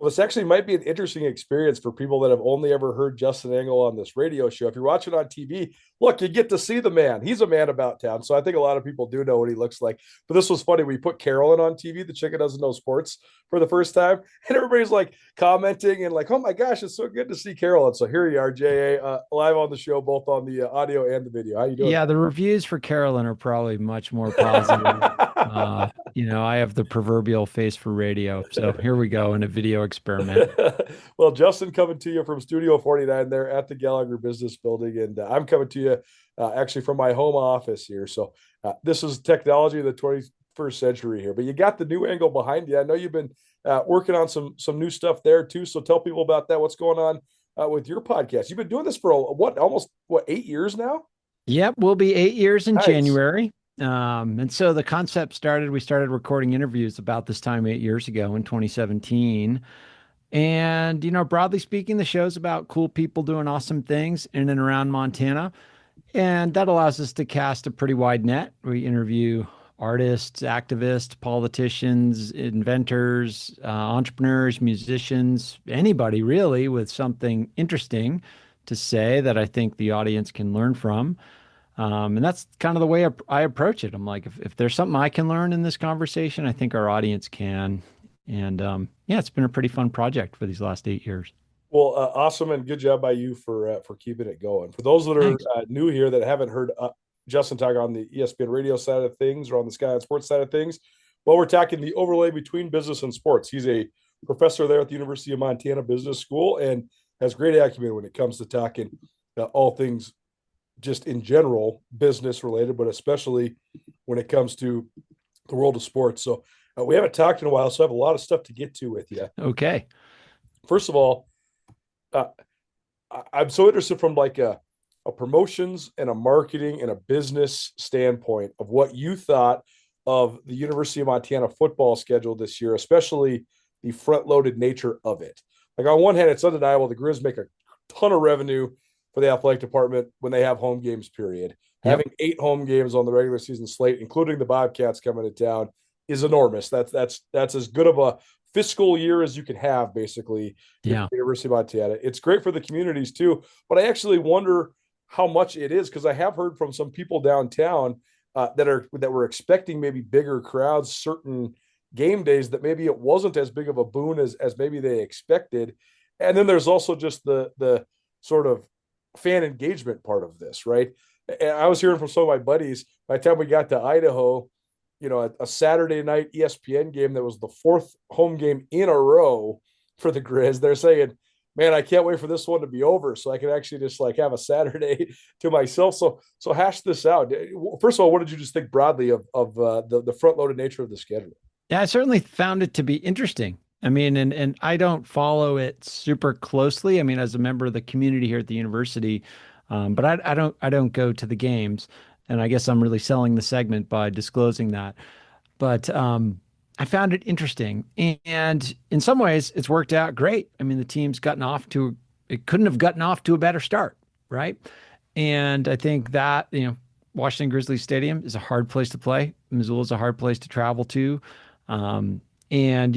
Well, this actually might be an interesting experience for people that have only ever heard Justin Engel on this radio show. If you're watching on TV, look, you get to see the man. He's a man about town. So I think a lot of people do know what he looks like. But this was funny. We put Carolyn on TV, the chick that doesn't know sports, for the first time. And everybody's like commenting and like, oh my gosh, it's so good to see Carolyn. So here you are, JA, live on the show, both on the audio and the video. How you doing, Yeah, the reviews for Carolyn are probably much more positive. I have the proverbial face for radio. So here we go in a video experiment. Well, Justin coming to you from Studio 49 there at the Gallagher Business Building. And I'm coming to you actually from my home office here. So this is technology of the 21st century here. But you got the new angle behind you. I know you've been working on some new stuff there too. So tell people about that. What's going on with your podcast? You've been doing this for almost 8 years now? Yep, we'll be 8 years in Nice. January. And so the concept we started recording interviews about this time 8 years ago in 2017. And, broadly speaking, the show's about cool people doing awesome things in and around Montana. And that allows us to cast a pretty wide net. We interview artists, activists, politicians, inventors, entrepreneurs, musicians, anybody really with something interesting to say that I think the audience can learn from. And that's kind of the way I approach it. I'm like, if there's something I can learn in this conversation, I think our audience can. And yeah, it's been a pretty fun project for these last 8 years. Well, awesome and good job by you for keeping it going. For those that are Thanks. new here that haven't heard Justin talk on the ESPN radio side of things or on the Sky on Sports side of things, well, we're talking the overlay between business and sports. He's a professor there at the University of Montana Business School and has great acumen when it comes to talking all things just in general business related, but especially when it comes to the world of sports. So we haven't talked in a while, so I have a lot of stuff to get to with you. Okay. First of all, uh, I'm so interested from like a promotions and a marketing and a business standpoint of what you thought of the University of Montana football schedule this year, especially the front loaded nature of it. Like on one hand, it's undeniable the Griz make a ton of revenue for the athletic department when they have home games, period. Yep. Having 8 home games on the regular season slate, including the Bobcats coming to town, is enormous. That's as good of a fiscal year as you can have, basically, if Yeah. you're University of Montana. It's great for the communities too, but I actually wonder how much it is because I have heard from some people downtown that were expecting maybe bigger crowds certain game days that maybe it wasn't as big of a boon as maybe they expected. And then there's also just the sort of fan engagement part of this, right? And I was hearing from some of my buddies by the time we got to Idaho, a Saturday night ESPN game that was the fourth home game in a row for the Grizz. They're saying, "Man, I can't wait for this one to be over so I can actually just like have a Saturday to myself." So hash this out. First of all, what did you just think broadly of the front loaded nature of the schedule? Yeah, I certainly found it to be interesting. I mean, and I don't follow it super closely. I mean, as a member of the community here at the university, but I don't go to the games, and I guess I'm really selling the segment by disclosing that. But I found it interesting, and in some ways, it's worked out great. I mean, the team's gotten off to it couldn't have gotten off to a better start, right? And I think that Washington Grizzlies Stadium is a hard place to play. Missoula is a hard place to travel to. And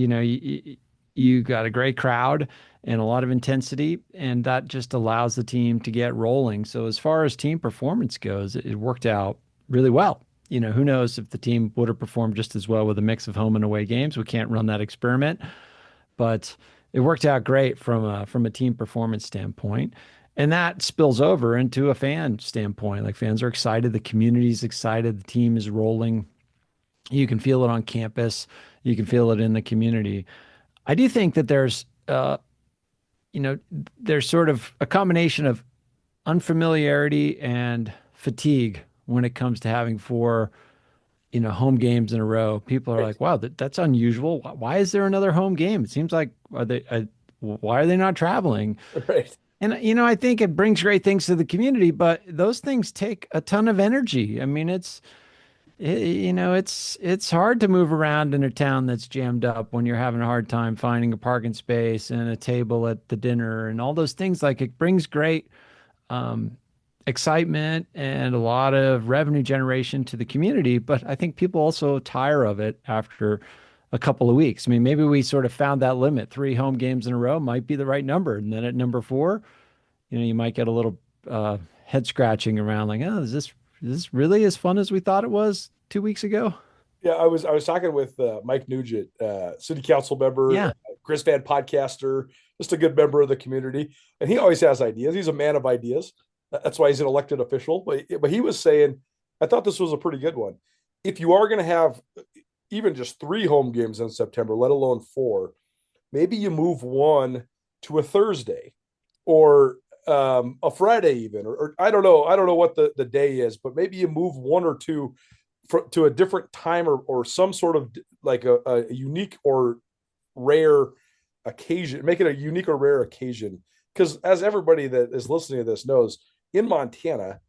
you got a great crowd and a lot of intensity, and that just allows the team to get rolling. So as far as team performance goes, it worked out really well. Who knows if the team would have performed just as well with a mix of home and away games. We can't run that experiment, but it worked out great from a team performance standpoint. And that spills over into a fan standpoint. Like fans are excited, the community's excited, the team is rolling. You can feel it on campus. You can feel it in the community. I do think that you know, there's sort of a combination of unfamiliarity and fatigue when it comes to having four, home games in a row. People are Right. like, wow, that's unusual. Why is there another home game? It seems like, why are they not traveling? Right. And, I think it brings great things to the community, but those things take a ton of energy. I mean, it's hard to move around in a town that's jammed up when you're having a hard time finding a parking space and a table at the dinner and all those things. Like it brings great um, excitement and a lot of revenue generation to the community, but I think people also tire of it after a couple of weeks. I mean, maybe we sort of found that limit. 3 home games in a row might be the right number. And then at number 4, you might get a little head scratching around like, oh, is this really as fun as we thought it was 2 weeks ago? Yeah, I was talking with Mike Nugent, city council member, Yeah. Griz fan podcaster, just a good member of the community, and he always has ideas. He's a man of ideas. That's why he's an elected official. But he was saying, I thought this was a pretty good one. If you are going to have even just 3 home games in September, let alone 4, maybe you move one to a Thursday or a Friday even, or I don't know what the day is, but maybe you move one or two to a different time or some sort of like a unique or rare occasion, make it a unique or rare occasion. Because as everybody that is listening to this knows, in Montana,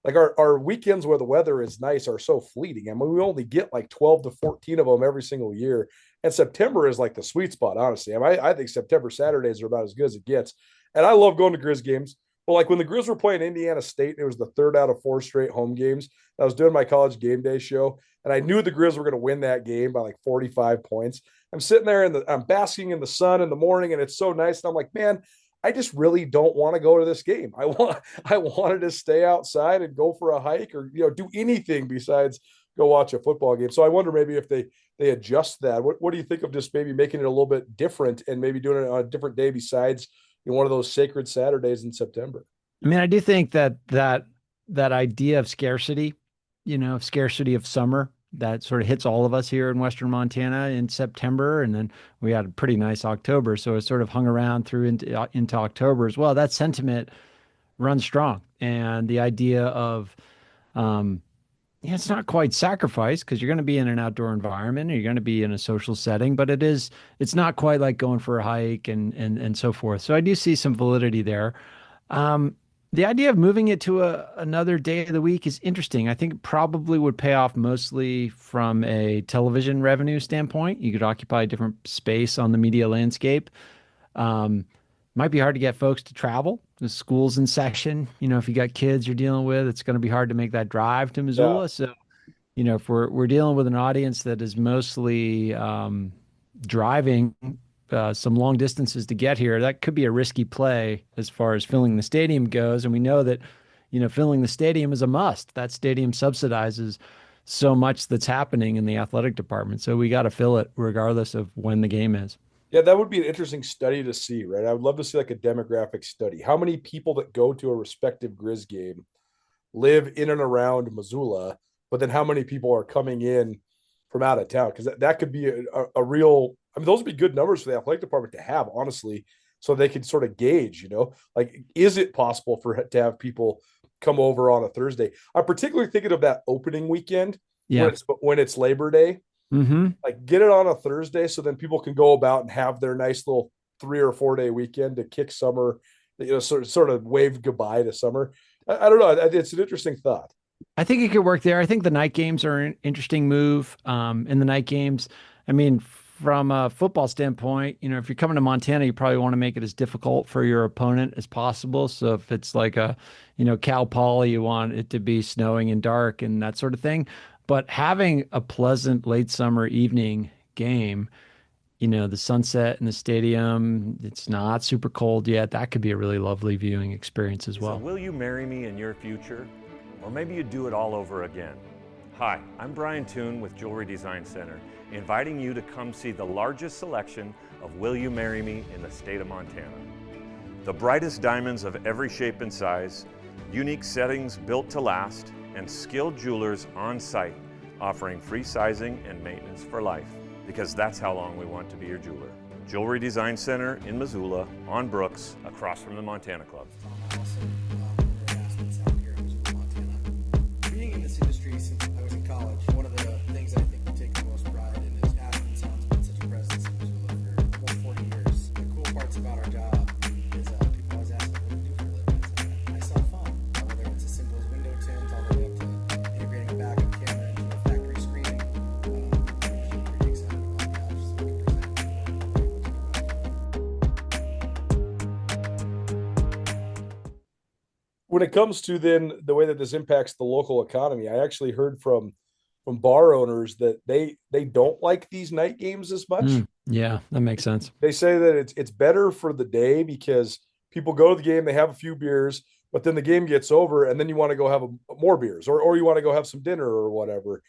like our weekends where the weather is nice are so fleeting. I mean, we only get like 12 to 14 of them every single year. And September is like the sweet spot, honestly. I think September Saturdays are about as good as it gets. And I love going to Grizz games. But like when the Grizz were playing Indiana State, it was the third out of 4 straight home games. I was doing my college game day show, and I knew the Grizz were going to win that game by like 45 points. I'm sitting there I'm basking in the sun in the morning, and it's so nice. And I'm like, man, I just really don't want to go to this game. I wanted to stay outside and go for a hike or do anything besides go watch a football game. So I wonder maybe if they adjust that. What do you think of just maybe making it a little bit different and maybe doing it on a different day besides one of those sacred Saturdays in September? I mean, I do think that idea of scarcity, scarcity of summer, that sort of hits all of us here in Western Montana in September, and then we had a pretty nice October, so it sort of hung around through into October as well. That sentiment runs strong, and the idea of, yeah, it's not quite sacrifice because you're going to be in an outdoor environment, or you're going to be in a social setting, but it's not quite like going for a hike and so forth. So I do see some validity there. Um, the idea of moving it to another day of the week is interesting. I think it probably would pay off mostly from a television revenue standpoint. You could occupy a different space on the media landscape. Um, Might be hard to get folks to travel. The school's in session. If you got kids you're dealing with, it's going to be hard to make that drive to Yeah. Missoula. So, if we're dealing with an audience that is mostly driving some long distances to get here, that could be a risky play as far as filling the stadium goes. And we know that, filling the stadium is a must. That stadium subsidizes so much that's happening in the athletic department. So we got to fill it regardless of when the game is. Yeah, that would be an interesting study to see, right? I would love to see like a demographic study. How many people that go to a respective Grizz game live in and around Missoula, but then how many people are coming in from out of town? Because that could be a real, I mean, those would be good numbers for the athletic department to have, honestly, so they could sort of gauge, like, is it possible to have people come over on a Thursday? I'm particularly thinking of that opening weekend Yeah. when it's Labor Day, Hmm. like get it on a Thursday so then people can go about and have their nice little 3 or 4 day weekend to kick summer, sort of wave goodbye to summer. I don't know. It's an interesting thought. I think it could work there. I think the night games are an interesting move. In the night games, I mean, from a football standpoint, if you're coming to Montana, you probably want to make it as difficult for your opponent as possible. So if it's like Cal Poly, you want it to be snowing and dark and that sort of thing. But having a pleasant late summer evening game, the sunset in the stadium, it's not super cold yet. That could be a really lovely viewing experience as So well. will you marry me in your future? Or maybe you do it all over again. Hi, I'm Brian Toon with Jewelry Design Center, inviting you to come see the largest selection of Will You Marry Me in the state of Montana. The brightest diamonds of every shape and size, unique settings built to last, and skilled jewelers on site offering free sizing and maintenance for life, because that's how long we want to be your jeweler. Jewelry Design Center in Missoula, on Brooks, across from the Montana Club. Being in this industry since I was in college, one of the things I think we take the most pride in is Aspen Sound's been such a presence in Missoula for almost 40 years. The cool parts about our job is people always ask me, what do you do for a living? I sell foam, whether it's as simple as window tint all the way up to integrating a backup camera into a factory screening. I'm usually pretty excited about that, just so we can present what we're able to When it comes to then the way that this impacts the local economy, I actually heard from from bar owners that they don't like these night games as much. Yeah, that makes sense. They say that it's better for the day because people go to the game, they have a few beers, but then the game gets over, and then you want to go have more beers, or you want to go have some dinner or whatever.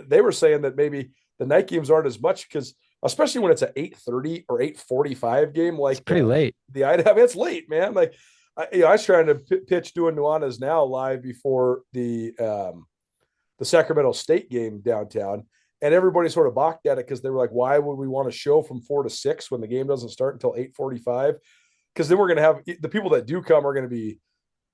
They were saying that maybe the night games aren't as much because, especially when it's an 8:30 or 8:45 game, like It's pretty late. I mean, it's late, man. Like I was trying to pitch doing Nuanez now live before the Sacramento State game downtown, and everybody sort of balked at it because they were like, "Why would we want to show from 4 to 6 when the game doesn't start until 8:45?" Because then we're going to have the people that do come are going to be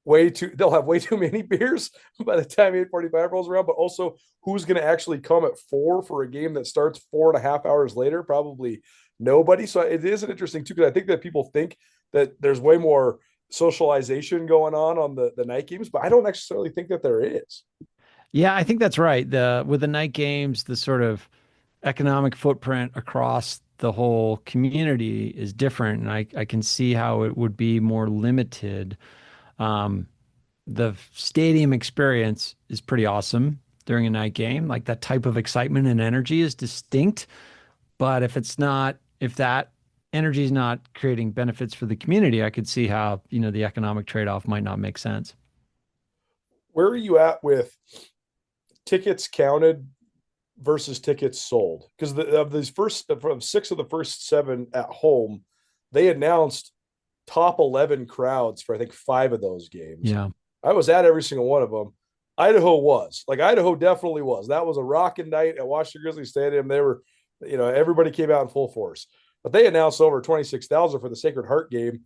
they'll have way too many beers by the time 8:45 rolls around. But also, who's going to actually come at 4 for a game that starts 4.5 hours later? Probably nobody. So it is an interesting too, because I think that people think that there's way more socialization going on the night games, but I don't necessarily think that there is. Yeah, I think that's right. With the night games, the sort of economic footprint across the whole community is different, and I can see how it would be more limited. Um, the stadium experience is pretty awesome during a night game. Like that type of excitement and energy is distinct. But if that energy is not creating benefits for the community, I could see how, the economic trade-off might not make sense. Where are you at with tickets counted versus tickets sold? Because of these from 6 of the first 7 at home, they announced top 11 crowds for I think 5 of those games. Yeah. I was at every single one of them. Idaho definitely was. That was a rocking night at Washington Grizzly Stadium. They were, everybody came out in full force. But they announced over 26,000 for the Sacred Heart game,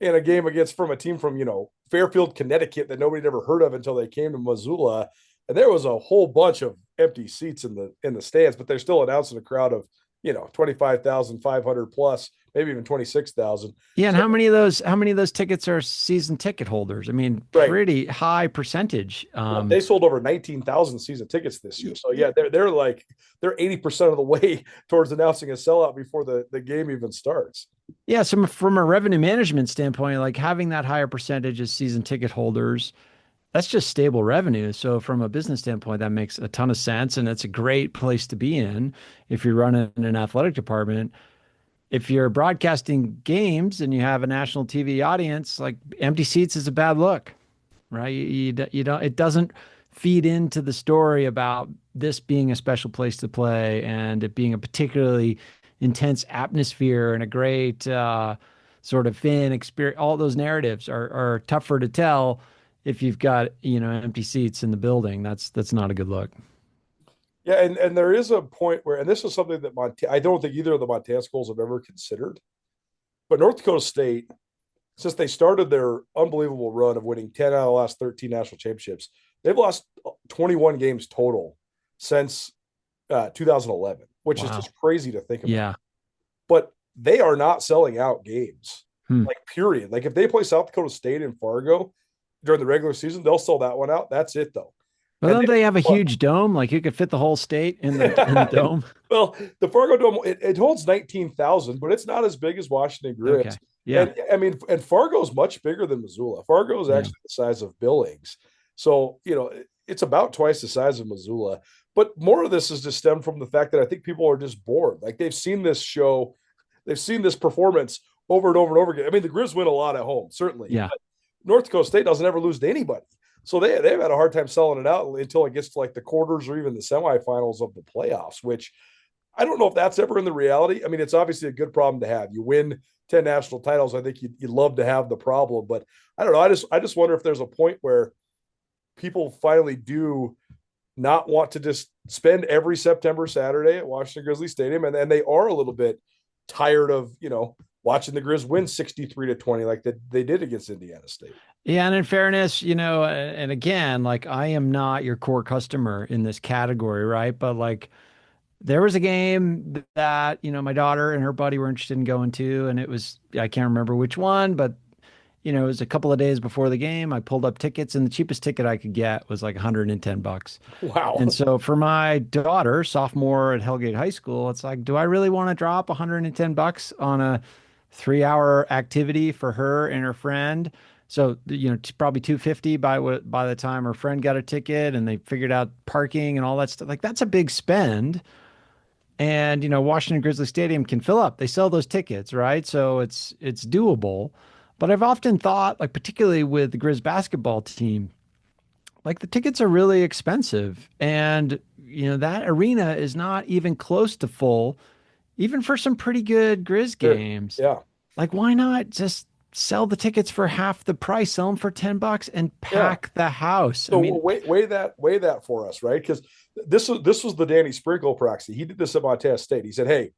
in a game from a team from, Fairfield, Connecticut, that nobody had ever heard of until they came to Missoula. And there was a whole bunch of empty seats in the stands, but they're still announcing a crowd of, 25,500 plus, maybe even 26,000. Yeah, and how many of those tickets are season ticket holders? I mean, pretty high percentage. They sold over 19,000 season tickets this year. So yeah, they're 80% of the way towards announcing a sellout before the game even starts. Yeah, so from a revenue management standpoint, like having that higher percentage as season ticket holders, that's just stable revenue. So from a business standpoint, that makes a ton of sense. And it's a great place to be in if you're running an athletic department. If you're broadcasting games and you have a national TV audience, like empty seats is a bad look, right? You don't, it doesn't feed into the story about this being a special place to play and it being a particularly intense atmosphere and a great sort of fan experience. All those narratives are tougher to tell if you've got, empty seats in the building. That's not a good look. Yeah, and there is a point where, and this is something that I don't think either of the Montana schools have ever considered, but North Dakota State, since they started their unbelievable run of winning 10 out of the last 13 national championships, they've lost 21 games total since 2011, which is just crazy to think about. Yeah. But they are not selling out games, like period. Like if they play South Dakota State in Fargo during the regular season, they'll sell that one out. That's it though. But don't they have a huge dome? Like you could fit the whole state in the dome. Well, the Fargo Dome, it holds 19,000, but it's not as big as Washington Griz. Okay. Yeah. And I mean, and Fargo is much bigger than Missoula. Fargo is actually the size of Billings. So, it's about twice the size of Missoula. But more of this is just stemmed from the fact that I think people are just bored. Like they've seen this show, they've seen this performance over and over and over again. I mean, the Griz win a lot at home, certainly. Yeah. But North Dakota State doesn't ever lose to anybody. So they've had a hard time selling it out until it gets to like the quarters or even the semifinals of the playoffs, which I don't know if that's ever in the reality. I mean, it's obviously a good problem to have. You win 10 national titles. I think you'd love to have the problem, but I don't know. I just wonder if there's a point where people finally do not want to just spend every September Saturday at Washington Grizzly Stadium. And they are a little bit tired of, watching the Griz win 63-20 like they did against Indiana State. Yeah, and in fairness, and again, like I am not your core customer in this category, right? But like there was a game that, my daughter and her buddy were interested in going to, and I can't remember which one, but it was a couple of days before the game. I pulled up tickets and the cheapest ticket I could get was like $110. Wow. And so for my daughter, sophomore at Hellgate High School, it's like, do I really want to drop $110 on a 3-hour activity for her and her friend So, probably 250 by the time her friend got a ticket and they figured out parking and all that stuff. Like that's a big spend. And, Washington Grizzly Stadium can fill up. They sell those tickets, right? So it's doable. But I've often thought, like particularly with the Grizz basketball team, like the tickets are really expensive. And, that arena is not even close to full, even for some pretty good Grizz Sure. games. Yeah. Like, why not just sell the tickets for half the price, sell them for $10 and Yeah. pack the house? I So mean, weigh that for us, right? Because this was the Danny Sprinkle proxy. He did this at Montana State. He said, "Hey,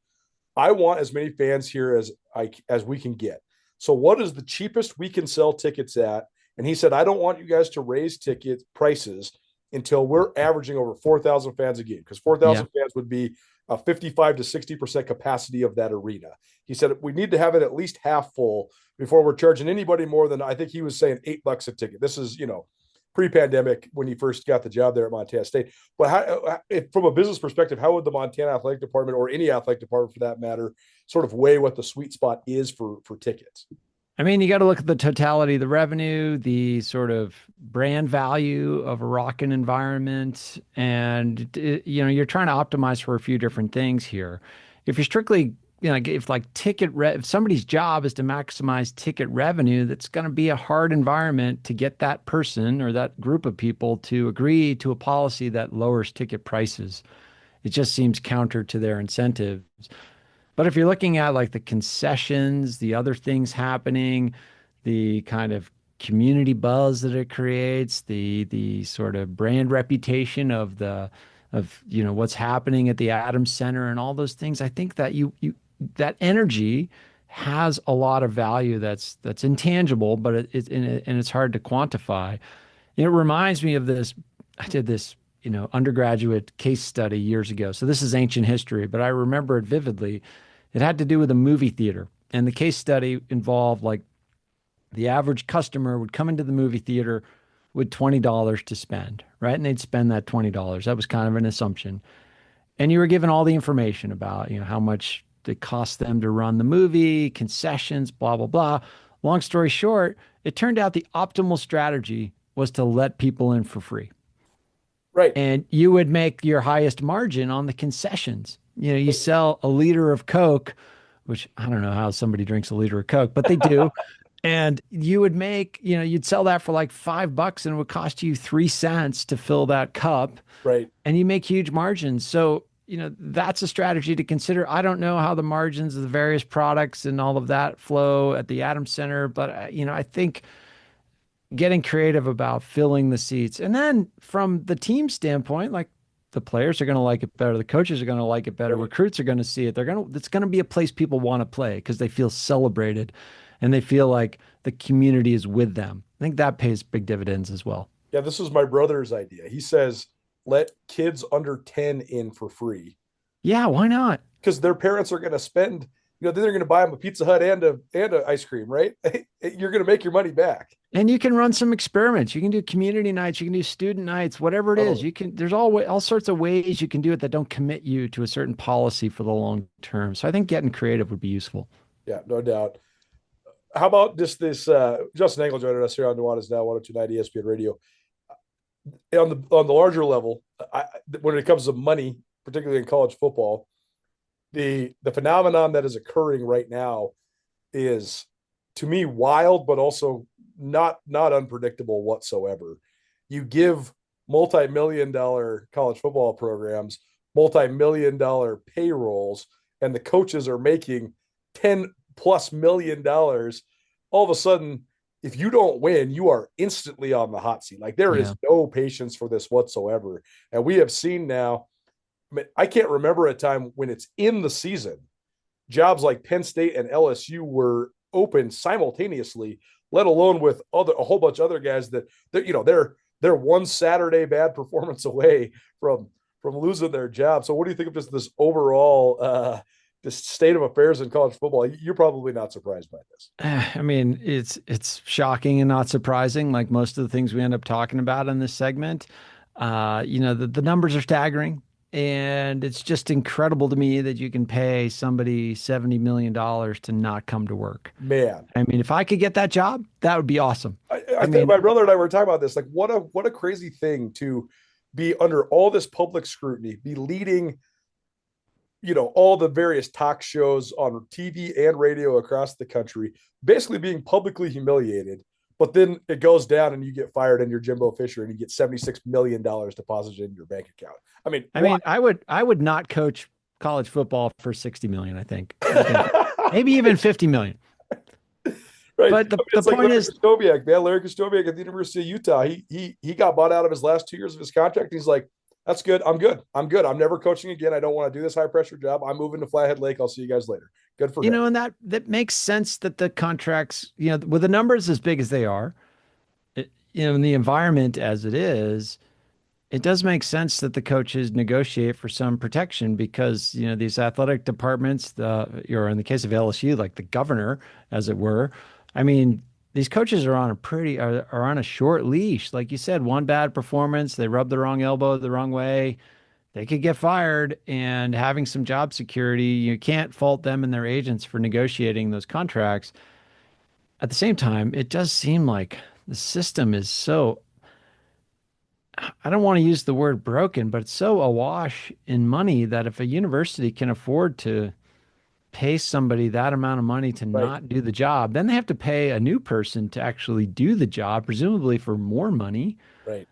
I want as many fans here as we can get. So what is the cheapest we can sell tickets at?" And he said, "I don't want you guys to raise ticket prices until we're averaging over 4,000 fans a game, because yeah. 4,000 fans would be a 55 to 60% capacity of that arena." He said, "We need to have it at least half full before we're charging anybody more than," I think he was saying, $8 a ticket. This is, pre-pandemic when he first got the job there at Montana State. But from a business perspective, how would the Montana Athletic Department, or any athletic department for that matter, sort of weigh what the sweet spot is for tickets? I mean, you got to look at the totality of the revenue, the sort of brand value of a rockin' environment, and you're trying to optimize for a few different things here. If you're strictly, if like if somebody's job is to maximize ticket revenue, that's going to be a hard environment to get that person or that group of people to agree to a policy that lowers ticket prices. It just seems counter to their incentives. But if you're looking at like the concessions, the other things happening, the kind of community buzz that it creates, the sort of brand reputation of what's happening at the Adams Center and all those things, I think that that energy has a lot of value that's intangible, but and it's hard to quantify. It reminds me of this. I did this, undergraduate case study years ago. So this is ancient history, but I remember it vividly. It had to do with a movie theater. And the case study involved like the average customer would come into the movie theater with $20 to spend, right? And they'd spend that $20. That was kind of an assumption. And you were given all the information about, how much it cost them to run the movie, concessions, blah, blah, blah. Long story short, it turned out the optimal strategy was to let people in for free. Right. And you would make your highest margin on the concessions. You sell a liter of Coke, which I don't know how somebody drinks a liter of Coke, but they do. And you would make, you'd sell that for like $5 and it would cost you 3 cents to fill that cup. Right. And you make huge margins. So, that's a strategy to consider. I don't know how the margins of the various products and all of that flow at the Adams Center, but, I think getting creative about filling the seats. And then from the team standpoint, like the players are going to like it better. The coaches are going to like it better. Right. Recruits are going to see it. It's going to be a place people want to play because they feel celebrated and they feel like the community is with them. I think that pays big dividends as well. Yeah, this was my brother's idea. He says, let kids under 10 in for free, Yeah, why not? because their parents are going to spend, then they're going to buy them a Pizza Hut and a ice cream, right? You're going to make your money back. And you can run some experiments. You can do community nights, you can do student nights, whatever it is. There's all sorts of ways you can do it that don't commit you to a certain policy for the long term. So I think getting creative would be useful. Yeah, no doubt. How about just this? Justin Engel joining us here on Nuanez Now, 102.9 ESPN Radio. On the larger level, when it comes to money, particularly in college football, the phenomenon that is occurring right now is, to me, wild, but also not unpredictable whatsoever. You give multi-million-dollar college football programs multi-million-dollar payrolls, and the coaches are making $10+ million. All of a sudden, if you don't win, you are instantly on the hot seat. Like there is no patience for this whatsoever. And we have seen now, I can't remember a time when it's in the season, jobs like Penn State and LSU were open simultaneously, let alone with a whole bunch of other guys that they're one Saturday bad performance away from losing their job. So what do you think of just this overall this state of affairs in college football? You're probably not surprised by this. I mean, it's shocking and not surprising, like most of the things we end up talking about in this segment. The numbers are staggering. And it's just incredible to me that you can pay somebody $70 million to not come to work. Man, I mean, if I could get that job, that would be awesome. I I think mean, my brother and I were talking about this. Like, what a crazy thing to be under all this public scrutiny, be leading, all the various talk shows on TV and radio across the country, basically being publicly humiliated. But then it goes down and you get fired and you're Jimbo Fisher and you get $76 million deposited in your bank account. I mean, I mean, I would not coach college football for 60 million, I think maybe even 50 million. right. But the It's like point Larry is, Kostoviak, man. Larry Kostoviak at the University of Utah. He got bought out of his last 2 years of his contract. And he's like, that's good. I'm good. I'm never coaching again. I don't want to do this high pressure job. I'm moving to Flathead Lake. I'll see you guys later. Good for him. and that makes sense that the contracts, with the numbers as big as they are, in the environment as it is, it does make sense that the coaches negotiate for some protection because, these athletic departments, or in the case of LSU, like the governor, as it were, I mean, these coaches are on are on a short leash. Like you said, one bad performance, they rub the wrong elbow the wrong way, they could get fired. And having some job security, you can't fault them and their agents for negotiating those contracts. At the same time, it does seem like the system is so, I don't want to use the word broken, but it's so awash in money that if a university can afford to pay somebody that amount of money to Right. not do the job, then they have to pay a new person to actually do the job, presumably for more money. Right.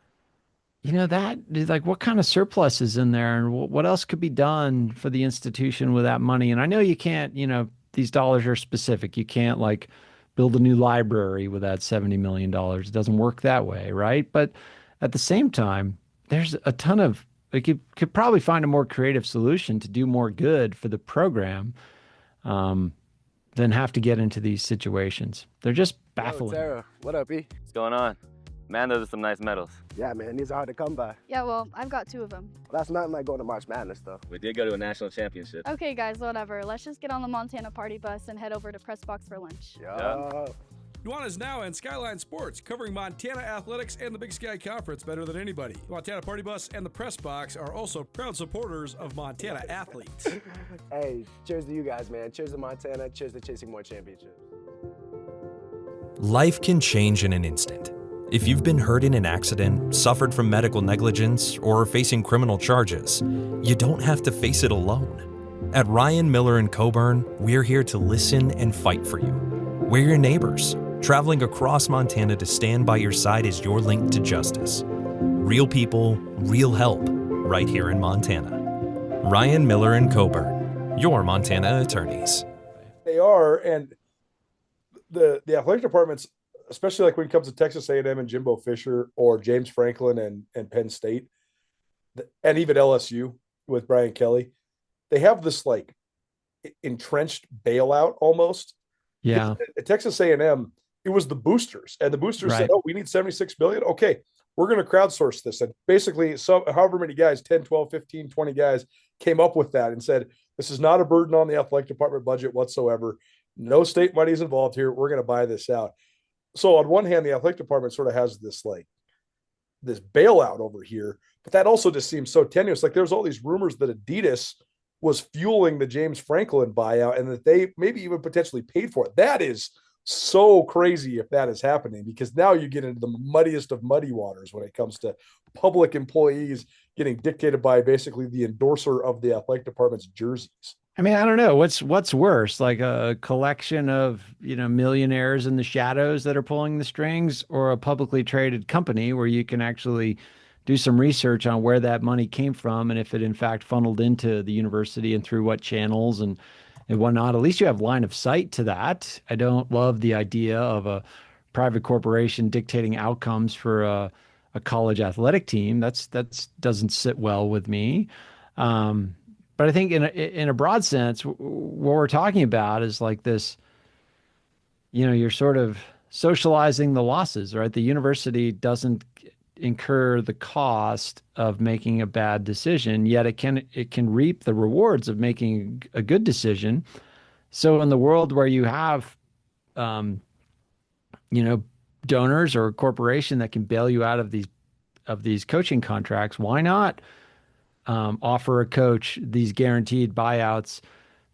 That like what kind of surplus is in there and what else could be done for the institution with that money? And I know you can't, these dollars are specific. You can't like build a new library with that $70 million. It doesn't work that way, right? But at the same time, there's a ton of, like, you could probably find a more creative solution to do more good for the program um, than have to get into these situations. They're just Yo, baffling. Tara, what up, E? What's going on? Man, those are some nice medals. Yeah, man, these are hard to come by. Yeah, well, I've got 2 of them. That's nothing like going to March Madness, though. We did go to a national championship. Okay, guys, whatever. Let's just get on the Montana party bus and head over to Press Box for lunch. Yeah. Nuanez now and Skyline Sports, covering Montana athletics and the Big Sky Conference better than anybody. Montana Party Bus and the Press Box are also proud supporters of Montana athletes. Hey, cheers to you guys, man. Cheers to Montana. Cheers to chasing more championships. Life can change in an instant. If you've been hurt in an accident, suffered from medical negligence, or are facing criminal charges, you don't have to face it alone. At Ryan Miller & Coburn, we're here to listen and fight for you. We're your neighbors, traveling across Montana to stand by your side as your link to justice. Real people, real help, right here in Montana. Ryan Miller & Coburn, your Montana attorneys. They are, and the athletic departments, especially like when it comes to Texas A&M and Jimbo Fisher or James Franklin and Penn State, and even LSU with Brian Kelly, they have this like entrenched bailout almost. Yeah. At Texas A&M, it was the boosters, and the boosters said, Right. "Oh, we need 76 billion. Okay, we're going to crowdsource this." And basically, however many guys, 10, 12, 15, 20 guys came up with that and said, "This is not a burden on the athletic department budget whatsoever. No state money is involved here. We're going to buy this out." So on one hand, the athletic department sort of has this bailout over here, but that also just seems so tenuous. Like there's all these rumors that Adidas was fueling the James Franklin buyout and that they maybe even potentially paid for it. That is so crazy if that is happening, because now you get into the muddiest of muddy waters when it comes to public employees getting dictated by basically the endorser of the athletic department's jerseys. I mean, I don't know what's worse, like a collection of, millionaires in the shadows that are pulling the strings, or a publicly traded company where you can actually do some research on where that money came from and if it in fact funneled into the university and through what channels and whatnot. At least you have line of sight to that. I don't love the idea of a private corporation dictating outcomes for a college athletic team. That's doesn't sit well with me. But I think in a broad sense, what we're talking about is like this, you're sort of socializing the losses, right? The university doesn't incur the cost of making a bad decision, yet it can reap the rewards of making a good decision. So in the world where you have, donors or a corporation that can bail you out of these coaching contracts, why not offer a coach these guaranteed buyouts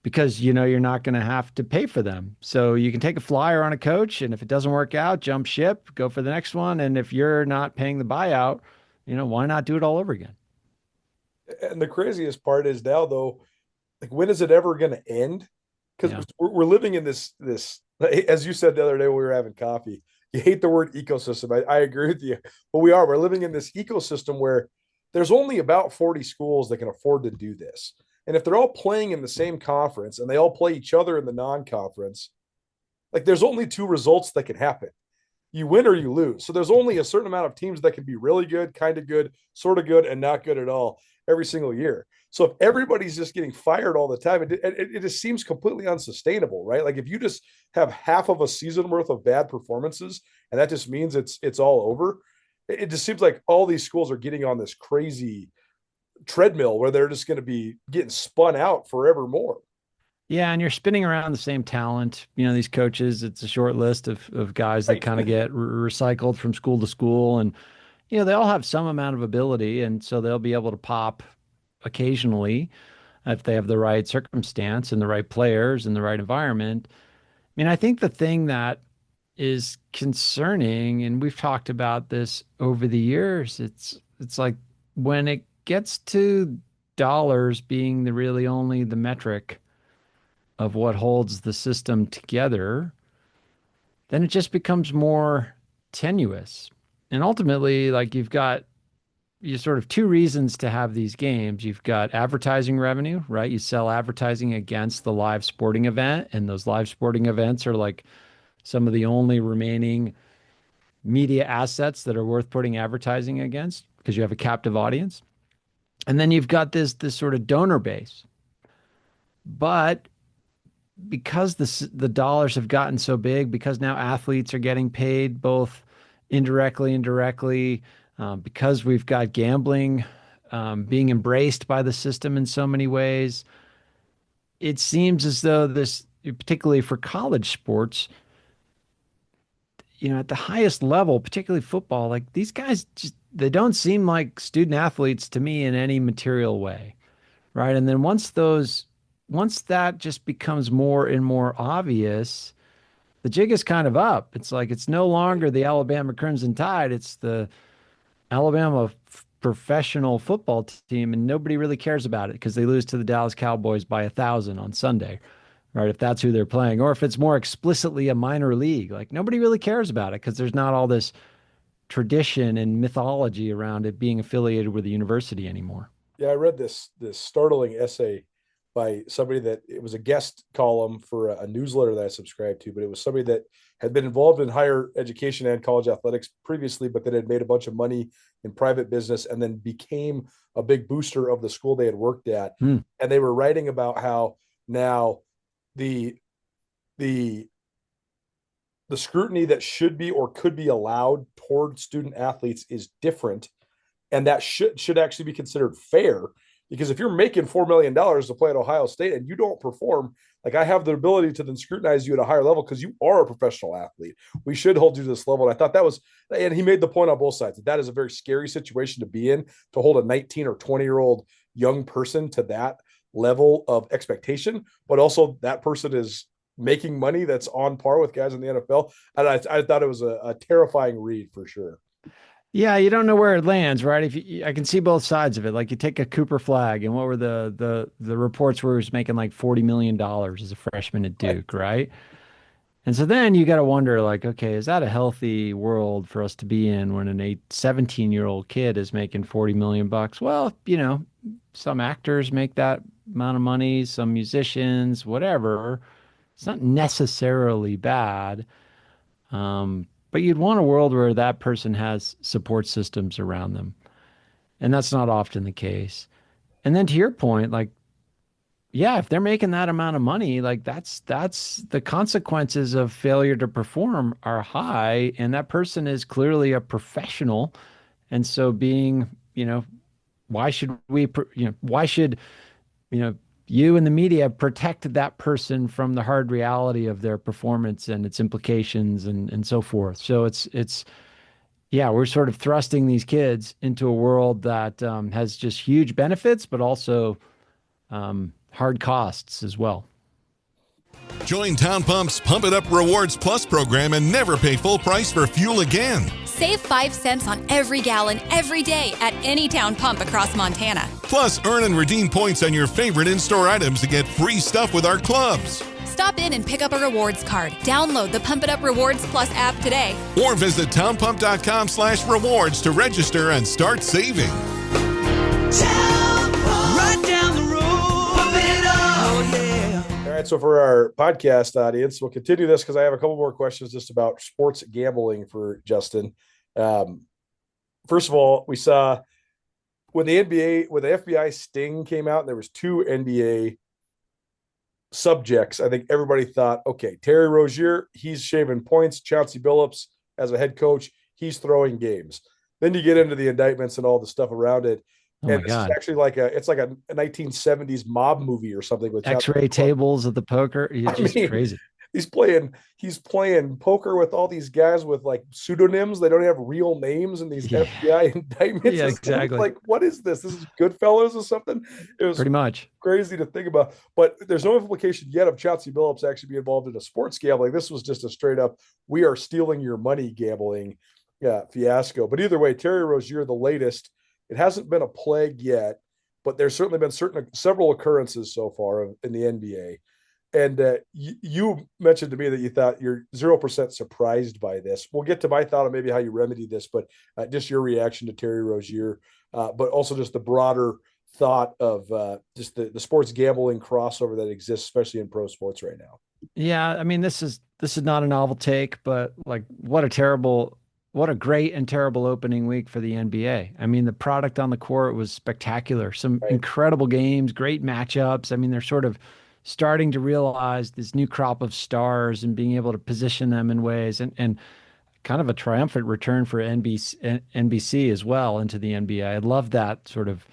because you know you're not going to have to pay for them. So you can take a flyer on a coach, and if it doesn't work out, jump ship, go for the next one. And if you're not paying the buyout, why not do it all over again? And the craziest part is now, though, like, when is it ever going to end? Because Yeah. we're living in this, as you said the other day when we were having coffee, you hate the word ecosystem. I agree with you, but we're living in this ecosystem where there's only about 40 schools that can afford to do this. And if they're all playing in the same conference and they all play each other in the non-conference, like, there's only two results that can happen. You win or you lose. So there's only a certain amount of teams that can be really good, kind of good, sort of good, and not good at all every single year. So if everybody's just getting fired all the time, it just seems completely unsustainable, right? Like, if you just have half of a season worth of bad performances, and that just means it's all over, it just seems like all these schools are getting on this crazy treadmill where they're just going to be getting spun out forevermore. Yeah, and you're spinning around the same talent. These coaches, it's a short list of guys that Right. kind of get recycled from school to school. And, they all have some amount of ability. And so they'll be able to pop occasionally if they have the right circumstance and the right players and the right environment. I think the thing that is concerning, and we've talked about this over the years, it's like when it gets to dollars being the really only the metric of what holds the system together, then it just becomes more tenuous. And ultimately, like, you sort of two reasons to have these games. You've got advertising revenue, right? You sell advertising against the live sporting event, and those live sporting events are like some of the only remaining media assets that are worth putting advertising against because you have a captive audience. And then you've got this sort of donor base. But because the dollars have gotten so big, because now athletes are getting paid both indirectly and directly, because we've got gambling being embraced by the system in so many ways, it seems as though this, particularly for college sports, at the highest level, particularly football, like, these guys they don't seem like student athletes to me in any material way, right? And then once that just becomes more and more obvious, the jig is kind of up. It's like it's no longer the Alabama Crimson Tide, it's the Alabama professional football team, and nobody really cares about it because they lose to the Dallas Cowboys by 1,000 on Sunday, right? If that's who they're playing, or if it's more explicitly a minor league, like, nobody really cares about it because there's not all this tradition and mythology around it being affiliated with the university anymore. Yeah, I read this startling essay by somebody that it was a guest column for a newsletter that I subscribed to, but it was somebody that had been involved in higher education and college athletics previously, but that had made a bunch of money in private business and then became a big booster of the school they had worked at. And they were writing about how now the scrutiny that should be or could be allowed toward student athletes is different. And that should actually be considered fair, because if you're making $4 million to play at Ohio State and you don't perform, like, I have the ability to then scrutinize you at a higher level because you are a professional athlete. We should hold you to this level. And I thought that was, and he made the point on both sides, that is a very scary situation to be in, to hold a 19 or 20-year-old young person to that level of expectation, but also that person is making money that's on par with guys in the NFL. And I thought it was a terrifying read for sure. Yeah, you don't know where it lands, right? I can see both sides of it. Like, you take a Cooper Flag, and what were the reports where he was making like $40 million as a freshman at Duke, right? And so then you got to wonder, like, okay, is that a healthy world for us to be in when an 17-year-old kid is making 40 million bucks? Well, some actors make that amount of money, some musicians, whatever. It's not necessarily bad. But you'd want a world where that person has support systems around them. And that's not often the case. And then to your point, like, yeah, if they're making that amount of money, like, that's the consequences of failure to perform are high. And that person is clearly a professional. And so why should you and the media protect that person from the hard reality of their performance and its implications and so forth. So Yeah, we're sort of thrusting these kids into a world that has just huge benefits, but also hard costs as well. Join Town Pump's Pump It Up Rewards Plus program and never pay full price for fuel again. Save 5 cents on every gallon every day at any Town Pump across Montana. Plus, earn and redeem points on your favorite in-store items to get free stuff with our clubs. Stop in and pick up a rewards card. Download the Pump It Up Rewards Plus app today. Or visit townpump.com/rewards to register and start saving. Right down the road. Pump it up. Oh, yeah. All right, so for our podcast audience, we'll continue this because I have a couple more questions just about sports gambling for Justin. First of all, we saw when the FBI sting came out, and there was 2 NBA subjects. I think everybody thought, okay, Terry Rozier, he's shaving points. Chauncey Billups, as a head coach, he's throwing games. Then you get into the indictments and all the stuff around it. Oh and my God. it's actually like a 1970s mob movie or something with X-ray tables of the poker. It's just crazy. He's playing poker with all these guys with like pseudonyms. They don't have real names in these FBI indictments. Yeah, exactly. Like, what is this? This is Goodfellas or something? It was Pretty much crazy to think about. But there's no implication yet of Chauncey Billups actually be involved in a sports gambling. This was just a straight up, we are stealing your money gambling fiasco. But either way, Terry Rozier, the latest, it hasn't been a plague yet, but there's certainly been several occurrences so far in the NBA. And you mentioned to me that you thought you're 0% surprised by this. We'll get to my thought on maybe how you remedy this, but just your reaction to Terry Rozier, but also just the broader thought of just the sports gambling crossover that exists, especially in pro sports right now. Yeah, I mean, this is not a novel take, but like what a great and terrible opening week for the NBA. I mean, the product on the court was spectacular. Some incredible games, great matchups. I mean, they're sort of starting to realize this new crop of stars and being able to position them in ways and kind of a triumphant return for NBC as well into the NBA. I love that sort of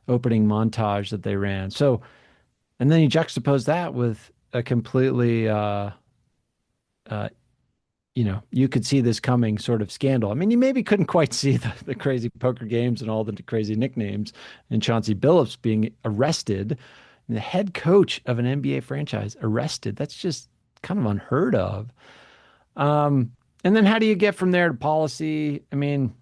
opening montage that they ran. So, and then you juxtapose that with a completely, you could see this coming sort of scandal. I mean, you maybe couldn't quite see the crazy poker games and all the crazy nicknames and Chauncey Billups being arrested. The head coach of an NBA franchise arrested. That's just kind of unheard of. And then how do you get from there to policy? I mean,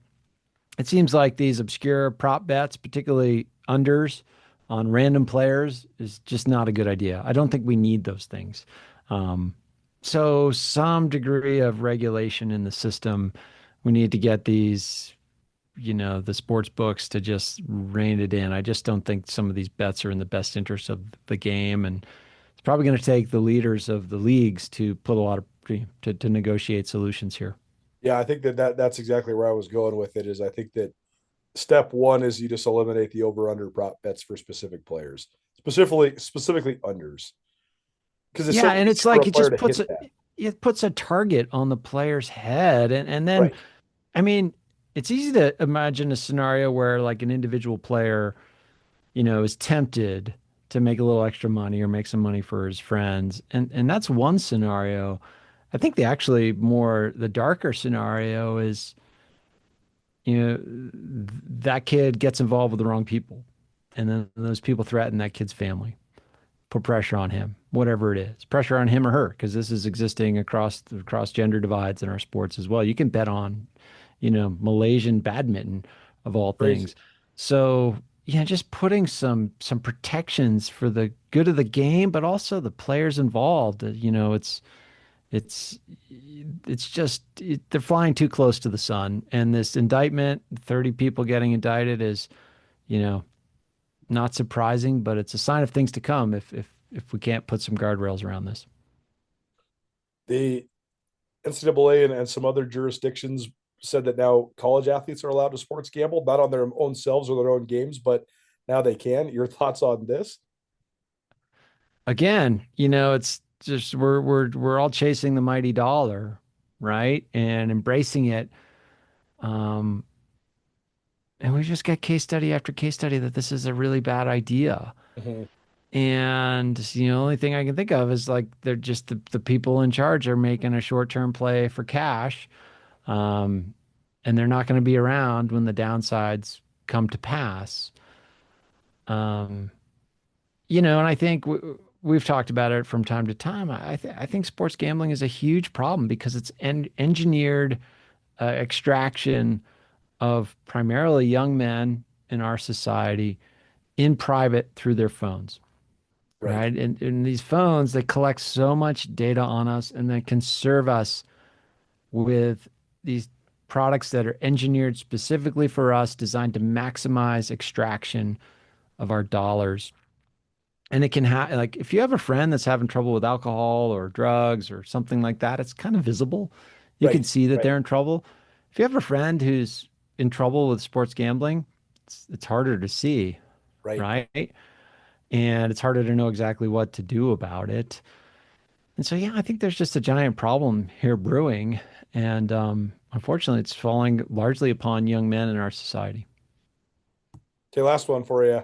it seems like these obscure prop bets, particularly unders on random players, is just not a good idea. I don't think we need those things. So some degree of regulation in the system. We need to get these, the sports books to just rein it in. I just don't think some of these bets are in the best interest of the game. And it's probably going to take the leaders of the leagues to put a lot of, to negotiate solutions here. Yeah, I think that's exactly where I was going with it. Is I think that step one is you just eliminate the over/under prop bets for specific players, specifically unders. Because and it's like it puts a target on the player's head, and then, right. I mean, it's easy to imagine a scenario where like an individual player, is tempted to make a little extra money or make some money for his friends, and that's one scenario. I think the darker scenario is, that kid gets involved with the wrong people, and then those people threaten that kid's family, put pressure on him, whatever it is, pressure on him or her, because this is existing across gender divides in our sports as well. You can bet on, Malaysian badminton of all things. So just putting some protections for the good of the game, but also the players involved. It's just they're flying too close to the sun. And this indictment, 30 people getting indicted, is, not surprising, but it's a sign of things to come if we can't put some guardrails around this. The NCAA and some other jurisdictions said that now college athletes are allowed to sports gamble, not on their own selves or their own games, but now they can. Your thoughts on this? Again, it's just we're all chasing the mighty dollar, right? And embracing it. And we just get case study after case study that this is a really bad idea. Mm-hmm. And the only thing I can think of is like they're just the people in charge are making a short-term play for cash. and they're not going to be around when the downsides come to pass. Um, and I think we've talked about it from time to time. I think sports gambling is a huge problem because it's engineered extraction of primarily young men in our society in private through their phones. Right. And these phones, they collect so much data on us and they can serve us with these products that are engineered specifically for us, designed to maximize extraction of our dollars. And it can have, like, if you have a friend that's having trouble with alcohol or drugs or something like that, it's kind of visible. You can see that they're in trouble. If you have a friend who's in trouble with sports gambling, it's harder to see. Right. And it's harder to know exactly what to do about it. And so, yeah, I think there's just a giant problem here brewing. And unfortunately, it's falling largely upon young men in our society. Okay, last one for you.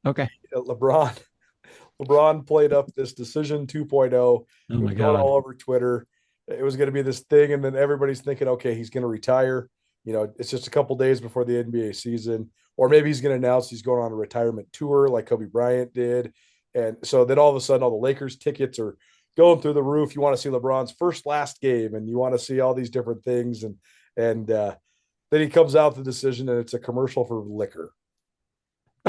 Okay. LeBron played up this decision 2.0. Oh It was my going God. all over Twitter. It was going to be this thing, and then everybody's thinking, okay, he's going to retire. It's just a couple days before the NBA season, or maybe he's going to announce he's going on a retirement tour like Kobe Bryant did. And so then all of a sudden, all the Lakers tickets are going through the loof. You want to see LeBron's last game, and you want to see all these different things. And then he comes out with the decision, and it's a commercial for liquor.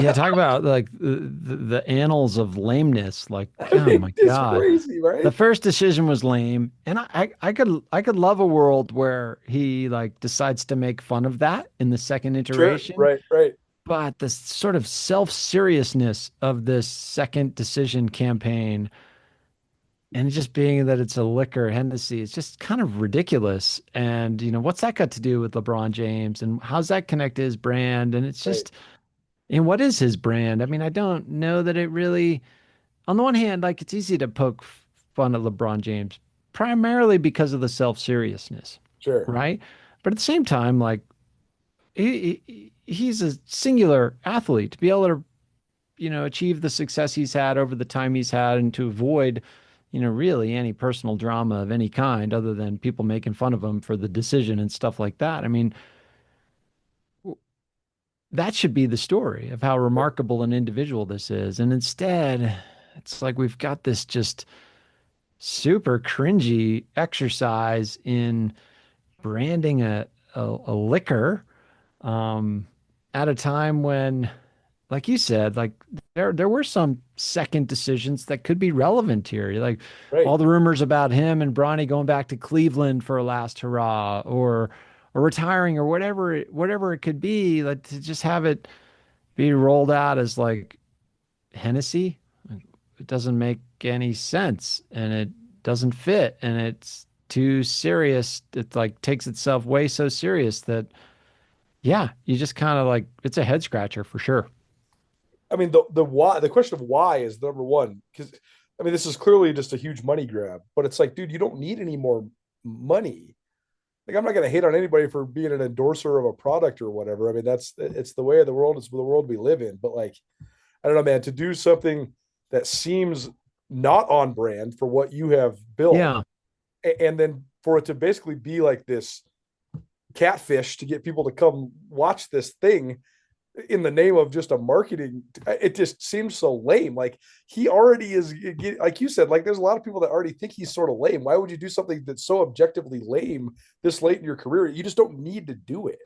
Yeah, talk about like the annals of lameness. Like, oh my It's God, crazy, right? The first decision was lame, and I could love a world where he like decides to make fun of that in the second iteration. Sure, right. But the sort of self-seriousness of this second decision campaign, and just being that it's a liquor Hennessy, it's just kind of ridiculous. And what's that got to do with LeBron James, and how's that connect to his brand? And it's just. And what is his brand? I mean, I don't know that it really, on the one hand, like it's easy to poke fun at LeBron James, primarily because of the self-seriousness. Sure. Right. But at the same time, like he's a singular athlete to be able to, achieve the success he's had over the time he's had and to avoid, really any personal drama of any kind other than people making fun of him for the decision and stuff like that. I mean, that should be the story of how remarkable an individual this is. And instead, it's like we've got this just super cringy exercise in branding a liquor at a time when, like you said, like there were some second decisions that could be relevant here. Like all the rumors about him and Bronny going back to Cleveland for a last hurrah or retiring or whatever it could be, like to just have it be rolled out as like Hennessy, it doesn't make any sense and it doesn't fit and it's too serious. It like takes itself way so serious that, yeah, you just kind of like, it's a head scratcher for sure. I mean, the question of why is number one, because I mean, this is clearly just a huge money grab, but it's like, dude, you don't need any more money. Like, I'm not going to hate on anybody for being an endorser of a product or whatever. I mean, it's the way of the world. It's the world we live in. But like, I don't know, man, to do something that seems not on brand for what you have built. Yeah. And then for it to basically be like this catfish to get people to come watch this thing in the name of just a marketing, it just seems so lame. Like he already is, like you said, like there's a lot of people that already think he's sort of lame. Why would you do something that's so objectively lame this late in your career? You just don't need to do it.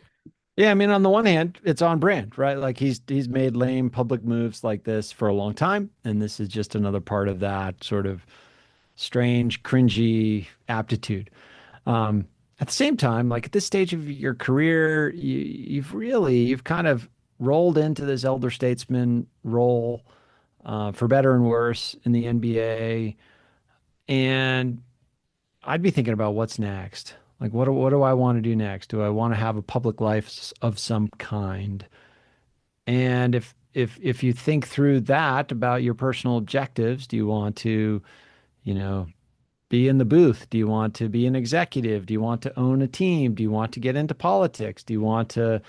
Yeah, I mean, on the one hand, it's on brand, right? Like he's made lame public moves like this for a long time, and this is just another part of that sort of strange, cringy aptitude. At the same time, like at this stage of your career, you've kind of rolled into this elder statesman role, for better and worse in the NBA. And I'd be thinking about what's next. Like, what do I want to do next? Do I want to have a public life of some kind? And if you think through that about your personal objectives, do you want to, be in the booth? Do you want to be an executive? Do you want to own a team? Do you want to get into politics? Do you want to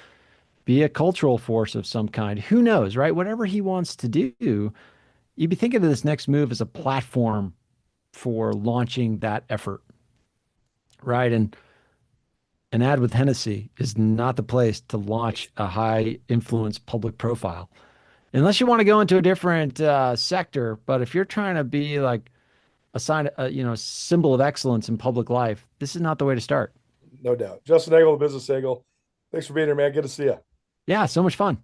be a cultural force of some kind? Who knows, right? Whatever he wants to do, you'd be thinking of this next move as a platform for launching that effort, right? And an ad with Hennessy is not the place to launch a high influence public profile, unless you want to go into a different sector. But if you're trying to be like a sign, symbol of excellence in public life, this is not the way to start. No doubt. Justin Engel, the Business Angle. Thanks for being here, man. Good to see you. Yeah, so much fun.